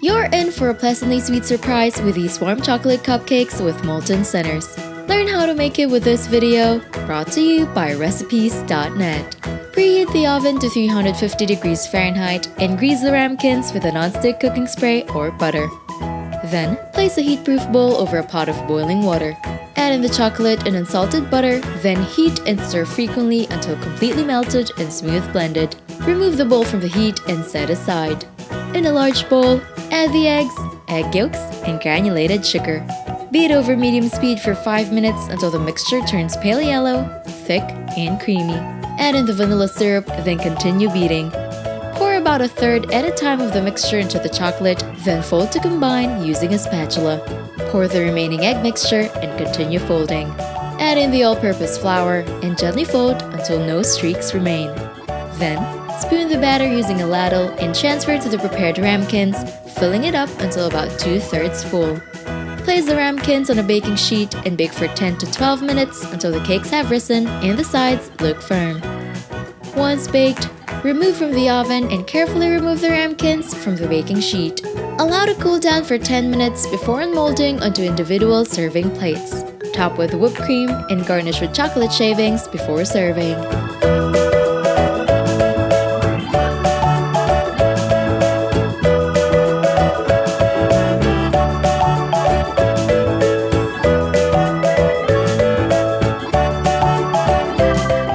You're in for a pleasantly sweet surprise with these warm chocolate cupcakes with molten centers. Learn how to make it with this video, brought to you by recipes.net. Preheat the oven to 350 degrees Fahrenheit and grease the ramekins with a nonstick cooking spray or butter. Then, place a heat-proof bowl over a pot of boiling water. Add in the chocolate and unsalted butter, then heat and stir frequently until completely melted and smooth blended. Remove the bowl from the heat and set aside. In a large bowl, add the eggs, egg yolks, and granulated sugar. Beat over medium speed for 5 minutes until the mixture turns pale yellow, thick, and creamy. Add in the vanilla syrup, then continue beating. Pour about a third at a time of the mixture into the chocolate, then fold to combine using a spatula. Pour the remaining egg mixture and continue folding. Add in the all-purpose flour and gently fold until no streaks remain. Then, spoon the batter using a ladle and transfer to the prepared ramekins, filling it up until about 2/3 full. Place the ramekins on a baking sheet and bake for 10 to 12 minutes until the cakes have risen and the sides look firm. Once baked, remove from the oven and carefully remove the ramekins from the baking sheet. Allow to cool down for 10 minutes before unmolding onto individual serving plates. Top with whipped cream and garnish with chocolate shavings before serving.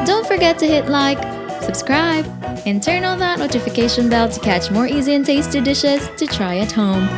Don't forget to hit like, subscribe, and turn on that notification bell to catch more easy and tasty dishes to try at home.